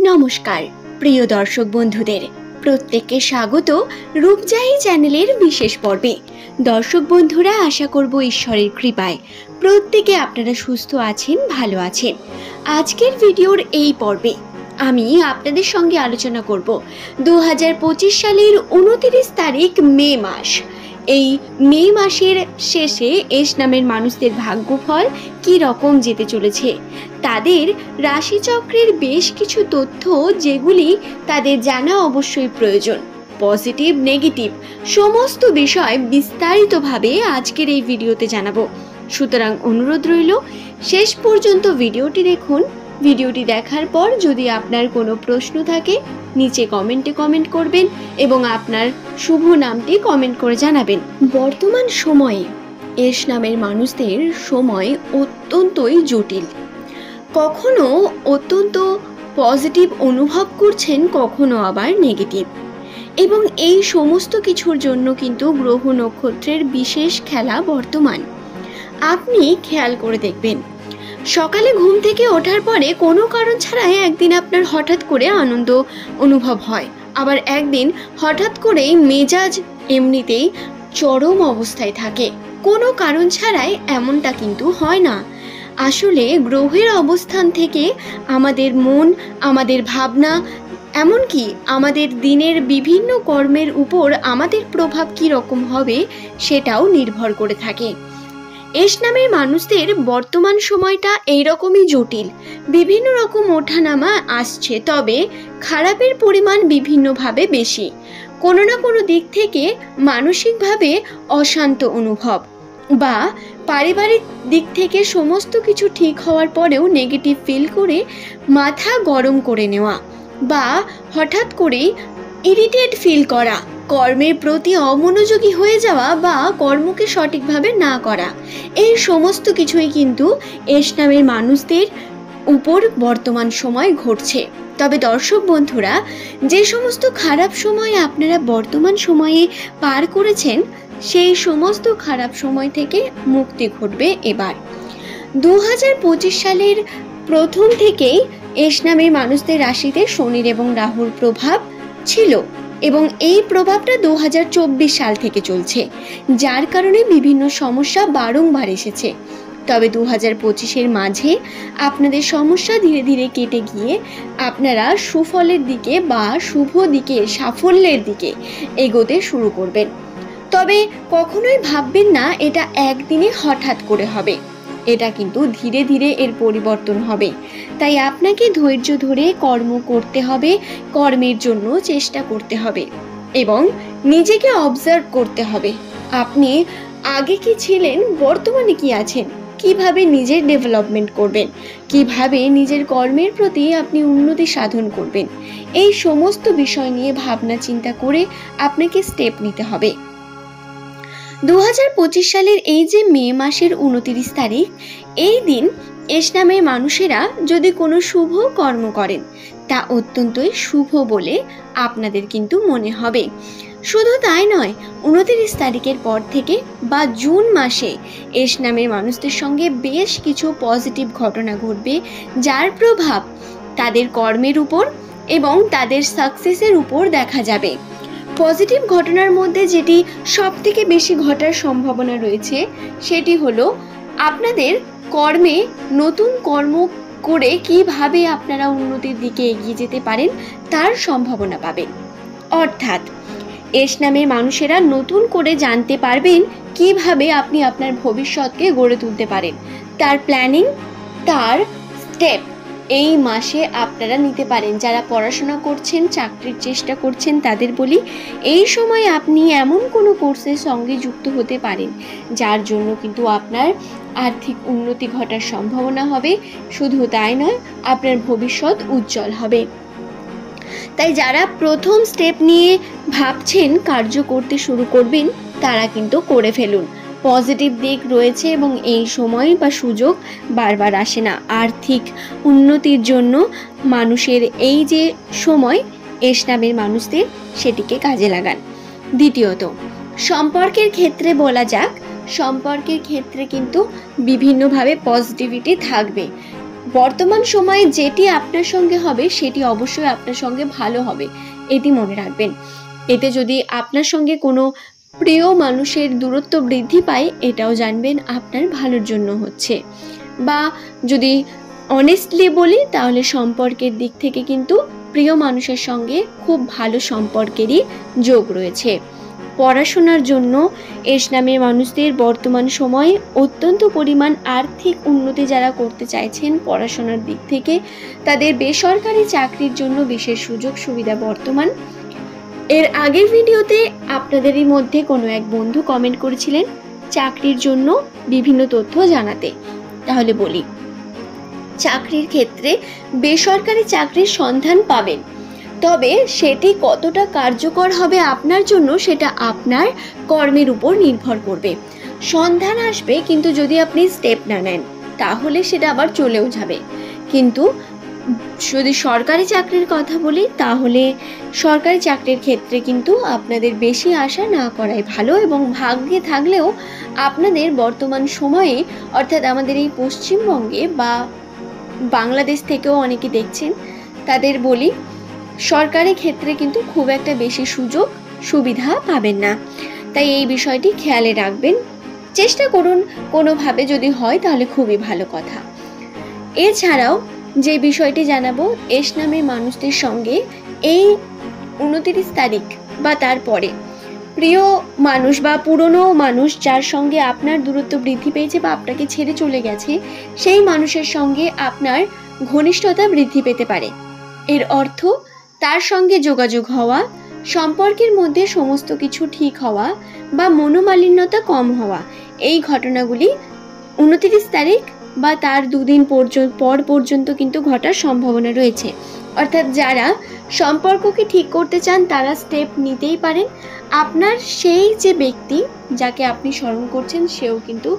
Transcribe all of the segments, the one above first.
নমস্কার প্রিয় দর্শক বন্ধুদের, প্রত্যেককে স্বাগত রূপজাহি চ্যানেলের বিশেষ পর্বে। দর্শক বন্ধুরা, আশা করব ঈশ্বরের কৃপায় প্রত্যেকে আপনারা সুস্থ আছেন, ভালো আছেন। আজকের ভিডিওর এই পর্বে আমি আপনাদের সঙ্গে আলোচনা করব 2025 সালের 29 তারিখ মে মাস। এই মে মাসের শেষে এস নামের মানুষদের ভাগ্যফল কি রকম যেতে চলেছে, তাদের রাশিচক্রের বেশ কিছু তথ্য যেগুলি তাদের জানা অবশ্যই প্রয়োজন। পজিটিভ নেগেটিভ সমস্ত বিষয় বিস্তারিতভাবে আজকের এই ভিডিওতে জানাবো। সুতরাং অনুরোধ রইল শেষ পর্যন্ত ভিডিওটি দেখুন। ভিডিওটি দেখার পর যদি আপনার কোনো প্রশ্ন থাকে নিচে কমেন্টে কমেন্ট করবেন এবং আপনার শুভ নামটি কমেন্ট করে জানাবেন। বর্তমান সময়ে এস নামের মানুষদের সময় অত্যন্তই জটিল। কখনো অত্যন্ত পজিটিভ অনুভব করছেন, কখনো আবার নেগেটিভ, এবং এই সমস্ত কিছুর জন্য কিন্তু গ্রহ নক্ষত্রের বিশেষ খেলা বর্তমান। আপনি খেয়াল করে দেখবেন, সকালে ঘুম থেকে ওঠার পরে কোনো কারণ ছাড়াই একদিন আপনার হঠাৎ করে আনন্দ অনুভব হয়, আবার একদিন হঠাৎ করেই মেজাজ এমনিতেই চরম অবস্থায় থাকে। কোনো কারণ ছাড়াই এমনটা কিন্তু হয় না। আসলে গ্রহের অবস্থান থেকে আমাদের মন, আমাদের ভাবনা, এমনকি আমাদের দিনের বিভিন্ন কর্মের উপর আমাদের প্রভাব কী রকম হবে সেটাও নির্ভর করে থাকে। এস নামের মানুষদের বর্তমান সময়টা এইরকমই জটিল। বিভিন্ন রকম ওঠানামা আসছে, তবে খারাপের পরিমাণ বিভিন্নভাবে বেশি। কোনো না কোনো দিক থেকে মানসিকভাবে অশান্ত অনুভব, বা পারিবারিক দিক থেকে সমস্ত কিছু ঠিক হওয়ার পরেও নেগেটিভ ফিল করে মাথা গরম করে নেওয়া, বা হঠাৎ করেই ইরিটেট ফিল করা, কর্মের প্রতি অমনোযোগী হয়ে যাওয়া, বা কর্মকে সঠিকভাবে না করা, এই সমস্ত কিছুই কিন্তু এস নামের মানুষদের উপর বর্তমান সময় ঘটছে। তবে দর্শক বন্ধুরা, যে সমস্ত খারাপ সময় আপনারা বর্তমান সময়ে পার করেছেন, সেই সমস্ত খারাপ সময় থেকে মুক্তি ঘটবে এবার। 2025 সালের প্রথম থেকেই এস নামের মানুষদের রাশিতে শনির এবং রাহুর প্রভাব ছিল, এবং এই প্রভাবটা 2024 সাল থেকে চলছে, যার কারণে বিভিন্ন সমস্যা বারংবার এসেছে। তবে 2025-এর মাঝে আপনাদের সমস্যা ধীরে ধীরে কেটে গিয়ে আপনারা সুফলের দিকে বা শুভ দিকে, সাফল্যের দিকে এগোতে শুরু করবেন। তবে কখনোই ভাববেন না এটা একদিনে হঠাৎ করে হবে, এটা কিন্তু ধীরে ধীরে এর পরিবর্তন হবে। তাই আপনাকে ধৈর্য ধরে কর্ম করতে হবে, কর্মের জন্য চেষ্টা করতে হবে, এবং নিজেকে অবজার্ভ করতে হবে আপনি আগে কি ছিলেন, বর্তমানে কি আছেন, কিভাবে নিজের ডেভেলপমেন্ট করবেন, কিভাবে নিজের কর্মের প্রতি আপনি উন্নতি সাধন করবেন। এই সমস্ত বিষয় নিয়ে ভাবনা চিন্তা করে আপনাকে স্টেপ নিতে হবে। 2025 সালের এই যে মে মাসের 29 তারিখ, এই দিন এস নামের মানুষেরা যদি কোনো শুভ কর্ম করেন, তা অত্যন্তই শুভ বলে আপনাদের কিন্তু মনে হবে। শুধু তাই নয়, 29 তারিখের পর থেকে বা জুন মাসে এস নামের মানুষদের সঙ্গে বেশ কিছু পজিটিভ ঘটনা ঘটবে, যার প্রভাব তাদের কর্মের উপর এবং তাদের সাকসেসের উপর দেখা যাবে। পজিটিভ ঘটনার মধ্যে যেটি সব থেকে বেশি ঘটার সম্ভাবনা রয়েছে, সেটি হলো আপনাদের কর্মে নতুন কর্ম করে কিভাবে আপনারা উন্নতির দিকে এগিয়ে যেতে পারেন তার সম্ভাবনা পাবেন। অর্থাৎ এস নামের মানুষেরা নতুন করে জানতে পারবেন কিভাবে আপনি আপনার ভবিষ্যৎকে গড়ে তুলতে পারেন। তার প্ল্যানিং, তার স্টেপ এই মাসে আপনারা নিতে পারেন। যারা পড়াশোনা করছেন, চাকরির চেষ্টা করছেন, তাদের বলি, এই সময় আপনি এমন কোনো কোর্সের সঙ্গে যুক্ত হতে পারেন যার জন্য কিন্তু আপনার আর্থিক উন্নতি ঘটার সম্ভাবনা হবে। শুধু তাই নয়, আপনার ভবিষ্যৎ উজ্জ্বল হবে। তাই যারা প্রথম স্টেপ নিয়ে ভাবছেন কার্য করতে শুরু করবেন, তারা কিন্তু করে ফেলুন। পজিটিভ দিক রয়েছে এবং এই সময় বা সুযোগ বারবার আসে না। আর্থিক উন্নতির জন্য মানুষের এই যে সময়, এস নামের মানুষদের সেটিকে কাজে লাগান। দ্বিতীয়ত, সম্পর্কের ক্ষেত্রে বলা যাক, সম্পর্কের ক্ষেত্রে কিন্তু বিভিন্নভাবে পজিটিভিটি থাকবে। বর্তমান সময়ে যেটি আপনার সঙ্গে হবে সেটি অবশ্যই আপনার সঙ্গে ভালো হবে, এটি মনে রাখবেন। এতে যদি আপনার সঙ্গে কোনো প্রিয় মানুষের দূরত্ব বৃদ্ধি পায়, এটাও জানবেন আপনার ভালোর জন্য হচ্ছে। বা যদি অনেস্টলি বলি, তাহলে সম্পর্কের দিক থেকে কিন্তু প্রিয় মানুষের সঙ্গে খুব ভালো সম্পর্কেরই যোগ রয়েছে। পড়াশোনার জন্য এস নামের মানুষদের বর্তমান সময়ে অত্যন্ত পরিমাণ আর্থিক উন্নতি যারা করতে চাইছেন পড়াশোনার দিক থেকে, তাদের বেসরকারি চাকরির জন্য বিশেষ সুযোগ সুবিধা বর্তমান। এর আগের ভিডিওতে আপনাদেরই মধ্যে কোনো এক বন্ধু কমেন্ট করেছিলেন চাকরির জন্য বিভিন্ন তথ্য জানাতে। তাহলে বলি, চাকরির ক্ষেত্রে বেসরকারি চাকরির সন্ধান পাবেন, তবে সেটি কতটা কার্যকর হবে আপনার জন্য সেটা আপনার কর্মের উপর নির্ভর করবে। সন্ধান আসবে, কিন্তু যদি আপনি স্টেপ না নেন তাহলে সেটা আবার চলেও যাবে। কিন্তু যদি সরকারি চাকরির কথা বলি, তাহলে সরকারি চাকরির ক্ষেত্রে কিন্তু আপনাদের বেশি আশা না করাই ভালো, এবং ভাগ্যে থাকলেও আপনাদের বর্তমান সময়ে, অর্থাৎ আমাদের এই পশ্চিমবঙ্গে বা বাংলাদেশ থেকেও অনেকে দেখছেন, তাদের বলি সরকারি ক্ষেত্রে কিন্তু খুব একটা বেশি সুযোগ সুবিধা পাবেন না। তাই এই বিষয়টি খেয়ালে রাখবেন, চেষ্টা করুন কোনোভাবে, যদি হয় তাহলে খুবই ভালো কথা। এছাড়াও যে বিষয়টি জানাবো, এস নামের মানুষদের সঙ্গে এই 29 তারিখ বা তারপরে প্রিয় মানুষ বা পুরনো মানুষ যার সঙ্গে আপনার দূরত্ব বৃদ্ধি পেয়েছে বা আপনাকে ছেড়ে চলে গেছে, সেই মানুষের সঙ্গে আপনার ঘনিষ্ঠতা বৃদ্ধি পেতে পারে। এর অর্থ তার সঙ্গে যোগাযোগ হওয়া, সম্পর্কের মধ্যে সমস্ত কিছু ঠিক হওয়া বা মনোমালিন্যতা কম হওয়া, এই ঘটনাগুলি 29 তারিখ বা তার 2 দিন পর পর্যন্ত কিন্তু ঘটার সম্ভাবনা রয়েছে। অর্থাৎ যারা সম্পর্ককে ঠিক করতে চান তারা স্টেপ নিতেই পারেন। আপনার সেই যে ব্যক্তি যাকে আপনি স্মরণ করছেন, সেও কিন্তু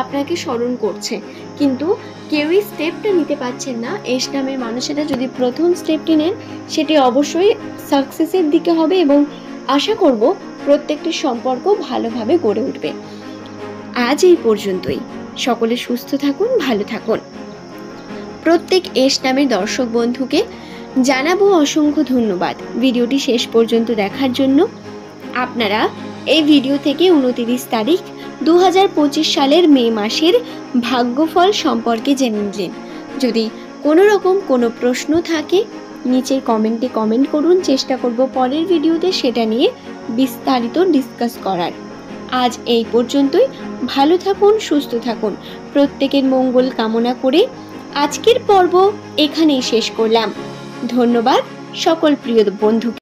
আপনাকে স্মরণ করছে, কিন্তু কেউই স্টেপটা নিতে পারছেন না। এস নামের মানুষেরা যদি প্রথম স্টেপটি নেন, সেটি অবশ্যই সাকসেসের দিকে হবে, এবং আশা করব প্রত্যেকটি সম্পর্ক ভালোভাবে গড়ে উঠবে। আজ এই পর্যন্তই। সকলে সুস্থ থাকুন, ভালো থাকুন। প্রত্যেক এস নামের দর্শক বন্ধুকে জানাবো অসংখ্য ধন্যবাদ ভিডিওটি শেষ পর্যন্ত দেখার জন্য। আপনারা এই ভিডিও থেকে 29 তারিখ 2025 সালের মে মাসের ভাগ্যফল সম্পর্কে জেনে নিলেন। যদি কোনো রকম কোনো প্রশ্ন থাকে নিচের কমেন্টে কমেন্ট করুন, চেষ্টা করব পরের ভিডিওতে সেটা নিয়ে বিস্তারিত ডিসকাস করার। আজ এই পর্যন্তই। ভালো থাকুন, সুস্থ থাকুন, প্রত্যেকের মঙ্গল কামনা করে আজকের পর্ব এখানেই শেষ করলাম। ধন্যবাদ সকল প্রিয় বন্ধুকে।